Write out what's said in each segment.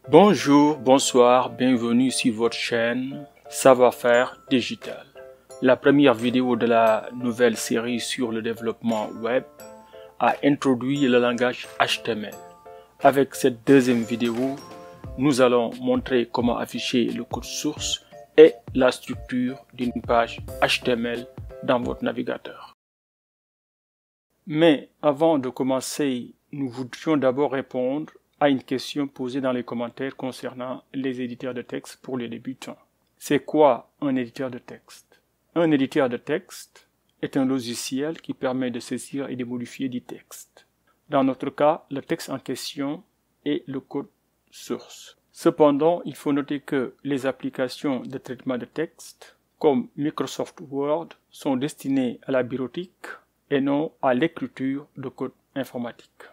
Bonjour, bonsoir, bienvenue sur votre chaîne Savoir-faire digital. La première vidéo de la nouvelle série sur le développement web a introduit le langage HTML. Avec cette deuxième vidéo, nous allons montrer comment afficher le code source et la structure d'une page HTML dans votre navigateur. Mais avant de commencer, nous voudrions d'abord répondre à une question posée dans les commentaires concernant les éditeurs de texte pour les débutants. C'est quoi un éditeur de texte? Un éditeur de texte est un logiciel qui permet de saisir et de modifier du texte. Dans notre cas, le texte en question est le code source. Cependant, il faut noter que les applications de traitement de texte, comme Microsoft Word, sont destinées à la bureautique et non à l'écriture de code informatique.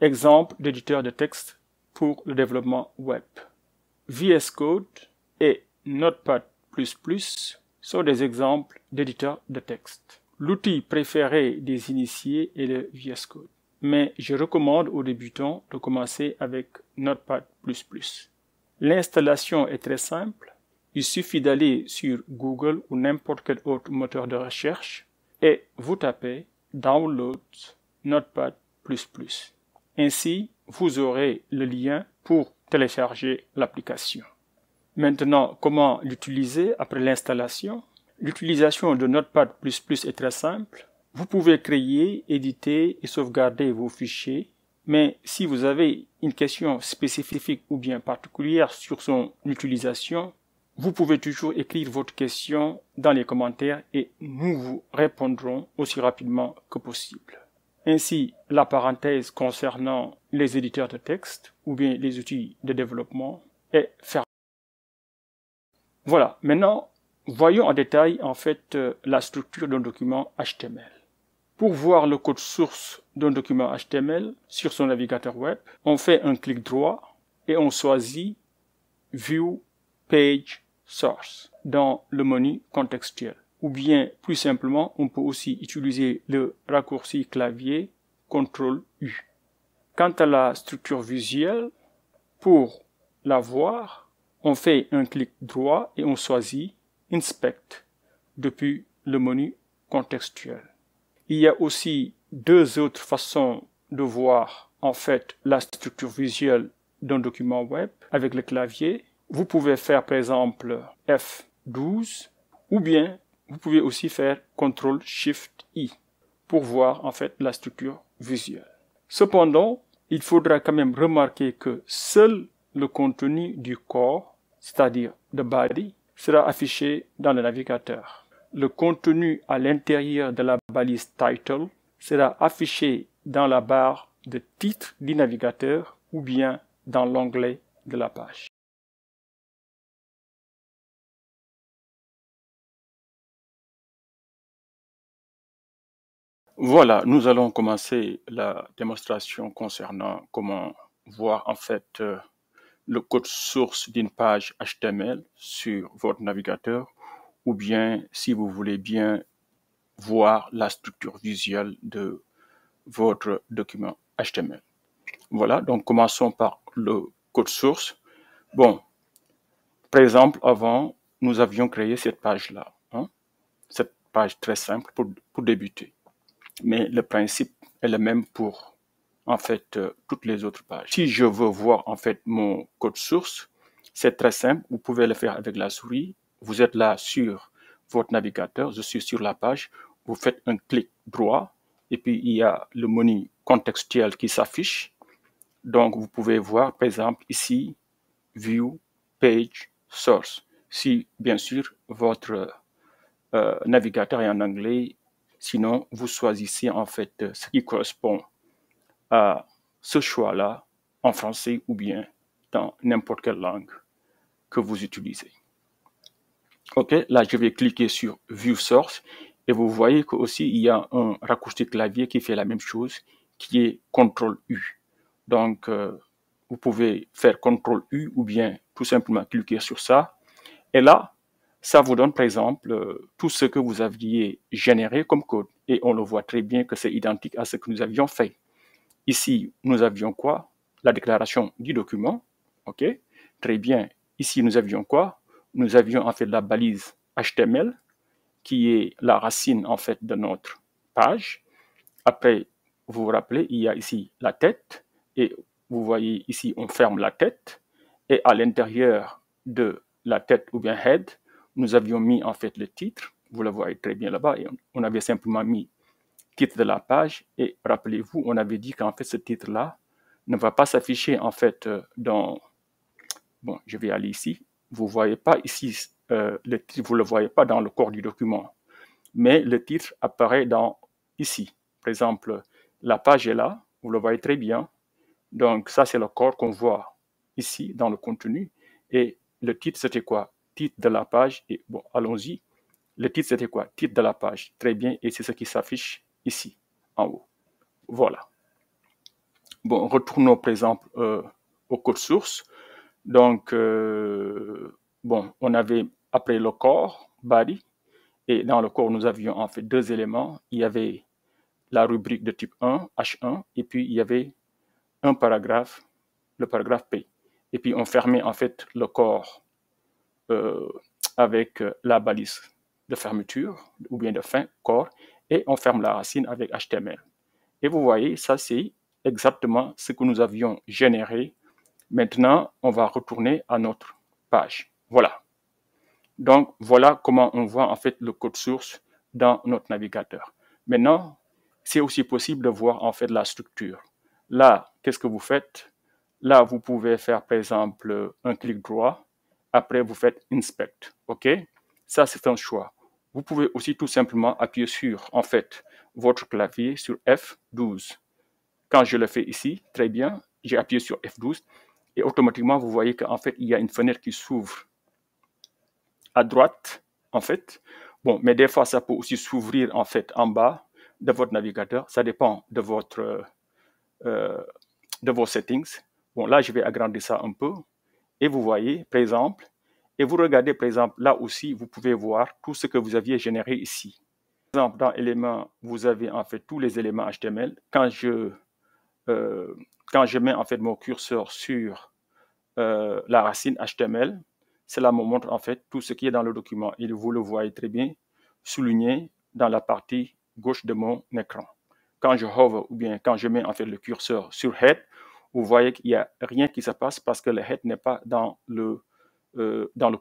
Exemple d'éditeur de texte pour le développement web. VS Code et Notepad++ sont des exemples d'éditeurs de texte. L'outil préféré des initiés est le VS Code, mais je recommande aux débutants de commencer avec Notepad++. L'installation est très simple. Il suffit d'aller sur Google ou n'importe quel autre moteur de recherche et vous tapez Download Notepad++. Ainsi, vous aurez le lien pour télécharger l'application. Maintenant, comment l'utiliser après l'installation? L'utilisation de Notepad++ est très simple. Vous pouvez créer, éditer et sauvegarder vos fichiers, mais si vous avez une question spécifique ou bien particulière sur son utilisation, vous pouvez toujours écrire votre question dans les commentaires et nous vous répondrons aussi rapidement que possible. Ainsi, la parenthèse concernant les éditeurs de texte ou bien les outils de développement est fermée. Voilà, maintenant, voyons en détail la structure d'un document HTML. Pour voir le code source d'un document HTML sur son navigateur web, on fait un clic droit et on choisit View Page Source dans le menu contextuel. Ou bien, plus simplement, on peut aussi utiliser le raccourci clavier CTRL-U. Quant à la structure visuelle, pour la voir, on fait un clic droit et on choisit Inspect depuis le menu contextuel. Il y a aussi deux autres façons de voir la structure visuelle d'un document web avec le clavier. Vous pouvez faire par exemple F12 ou bien vous pouvez aussi faire CTRL-SHIFT-I pour voir la structure visuelle. Cependant, il faudra quand même remarquer que seul le contenu du corps, c'est-à-dire the body, sera affiché dans le navigateur. Le contenu à l'intérieur de la balise title sera affiché dans la barre de titre du navigateur ou bien dans l'onglet de la page. Voilà, nous allons commencer la démonstration concernant comment voir le code source d'une page HTML sur votre navigateur ou bien si vous voulez bien voir la structure visuelle de votre document HTML. Voilà, donc commençons par le code source. Bon, par exemple, avant, nous avions créé cette page-là, cette page très simple pour débuter. Mais le principe est le même pour toutes les autres pages. Si je veux voir mon code source, c'est très simple. Vous pouvez le faire avec la souris. Vous êtes là sur votre navigateur. Je suis sur la page. Vous faites un clic droit et puis il y a le menu contextuel qui s'affiche. Donc vous pouvez voir par exemple ici View Page Source. Si bien sûr votre navigateur est en anglais. Sinon, vous choisissez ce qui correspond à ce choix-là en français ou bien dans n'importe quelle langue que vous utilisez. Ok, là je vais cliquer sur View Source et vous voyez que aussi il y a un raccourci clavier qui fait la même chose, qui est CTRL-U. Donc vous pouvez faire CTRL-U ou bien tout simplement cliquer sur ça. Et là, ça vous donne par exemple tout ce que vous aviez généré comme code. Et on le voit très bien que c'est identique à ce que nous avions fait. Ici, nous avions quoi? La déclaration du document. Ok. très bien. Ici, nous avions quoi? Nous avions en fait la balise HTML, qui est la racine en fait de notre page. Après, vous vous rappelez, il y a ici la tête, et vous voyez ici, on ferme la tête, et à l'intérieur de la tête ou bien head, nous avions mis en fait le titre, vous le voyez très bien là-bas, et on avait simplement mis titre de la page, et rappelez-vous, on avait dit qu'en fait ce titre-là ne va pas s'afficher en fait dans, bon, je vais aller ici, vous ne voyez pas ici, le titre, vous ne le voyez pas dans le corps du document, mais le titre apparaît dans ici. Par exemple, la page est là, vous le voyez très bien. Donc ça, c'est le corps qu'on voit ici dans le contenu. Et le titre, c'était quoi? Titre de la page. Et bon, allons-y. Le titre, c'était quoi? Titre de la page. Très bien. Et c'est ce qui s'affiche ici, en haut. Voilà. Bon, retournons par exemple au code source. Donc, bon, on avait après le corps, body. Et dans le corps, nous avions en fait deux éléments. Il y avait la rubrique de type 1, H1, et puis il y avait un paragraphe, le paragraphe P. Et puis on fermait en fait le corps euh, avec la balise de fermeture ou bien de fin, corps, et on ferme la racine avec HTML. Et vous voyez, ça c'est exactement ce que nous avions généré. Maintenant, on va retourner à notre page. Voilà. Donc, voilà comment on voit en fait le code source dans notre navigateur. Maintenant, c'est aussi possible de voir en fait la structure. Là, qu'est-ce que vous faites? Là, vous pouvez faire par exemple un clic droit. Après, vous faites Inspect. OK? Ça, c'est un choix. Vous pouvez aussi tout simplement appuyer sur en fait votre clavier sur F12. Quand je le fais ici, très bien, j'ai appuyé sur F12 et automatiquement, vous voyez qu'en fait, il y a une fenêtre qui s'ouvre à droite, en fait. Bon, mais des fois, ça peut aussi s'ouvrir, en fait, en bas de votre navigateur. Ça dépend de de vos settings. Bon, là, je vais agrandir ça un peu. Et vous voyez, par exemple, et vous regardez, par exemple, là aussi, vous pouvez voir tout ce que vous aviez généré ici. Par exemple, dans éléments, vous avez en fait tous les éléments HTML. Quand je mets en fait mon curseur sur la racine HTML, cela me montre en fait tout ce qui est dans le document. Et vous le voyez très bien souligné dans la partie gauche de mon écran. Quand je hover ou bien quand je mets en fait le curseur sur Head, vous voyez qu'il n'y a rien qui se passe parce que le Head n'est pas dans le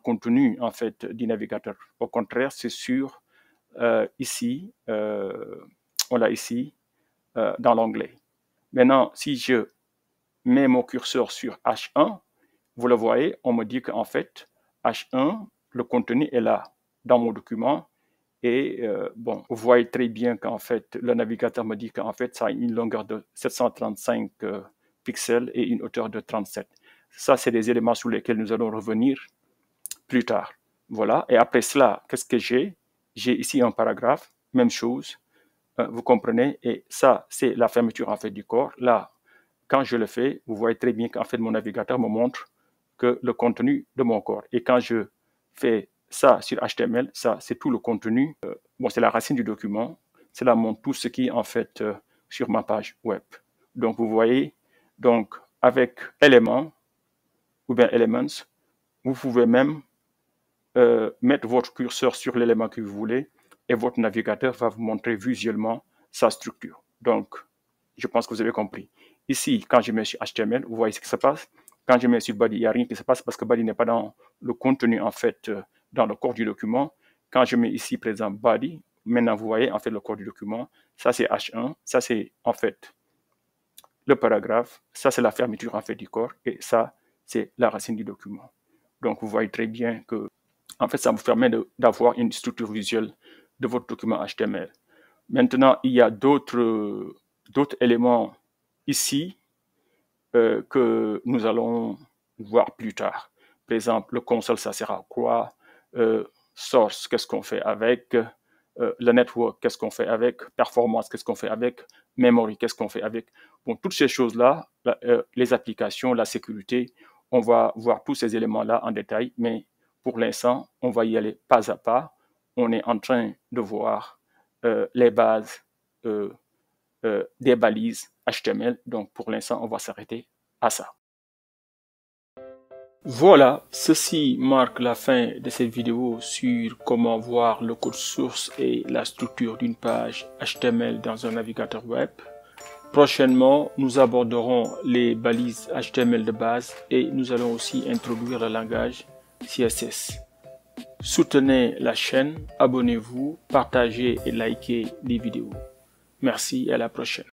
contenu en fait du navigateur. Au contraire, c'est sur ici, on l'a ici dans l'onglet. Maintenant, si je mets mon curseur sur H1, vous le voyez, on me dit qu'en fait, H1, le contenu est là dans mon document. Et bon, vous voyez très bien qu'en fait, le navigateur me dit qu'en fait, ça a une longueur de 735 pixels et une hauteur de 37. Ça, c'est des éléments sur lesquels nous allons revenir plus tard. Voilà. Et après cela, qu'est-ce que j'ai? J'ai ici un paragraphe, même chose. Vous comprenez? Et ça, c'est la fermeture en fait du corps. Là, quand je le fais, vous voyez très bien qu'en fait, mon navigateur me montre que le contenu de mon corps. Et quand je fais ça sur HTML, ça, c'est tout le contenu. Bon, c'est la racine du document. Cela montre tout ce qui est en fait sur ma page web. Donc, vous voyez, donc, avec éléments ou bien elements, vous pouvez même mettre votre curseur sur l'élément que vous voulez et votre navigateur va vous montrer visuellement sa structure. Donc, je pense que vous avez compris. Ici, quand je mets sur HTML, vous voyez ce qui se passe. Quand je mets sur body, il n'y a rien qui se passe parce que body n'est pas dans le contenu, en fait, dans le corps du document. Quand je mets ici, par exemple, body, maintenant, vous voyez, en fait, le corps du document. Ça, c'est H1. Ça, c'est, en fait, le paragraphe. Ça, c'est la fermeture, en fait, du corps. Et ça, c'est la racine du document. Donc, vous voyez très bien que, en fait, ça vous permet d'avoir une structure visuelle de votre document HTML. Maintenant, il y a d'autres éléments ici que nous allons voir plus tard. Par exemple, le console, ça sert à quoi? Source, qu'est-ce qu'on fait avec? Le network, qu'est-ce qu'on fait avec? Performance, qu'est-ce qu'on fait avec? Memory, qu'est-ce qu'on fait avec? Bon, toutes ces choses-là, les applications, la sécurité, on va voir tous ces éléments-là en détail, mais pour l'instant, on va y aller pas à pas. On est en train de voir les bases des balises HTML. Donc, pour l'instant, on va s'arrêter à ça. Voilà, ceci marque la fin de cette vidéo sur comment voir le code source et la structure d'une page HTML dans un navigateur web. Prochainement, nous aborderons les balises HTML de base et nous allons aussi introduire le langage CSS. Soutenez la chaîne, abonnez-vous, partagez et likez les vidéos. Merci et à la prochaine.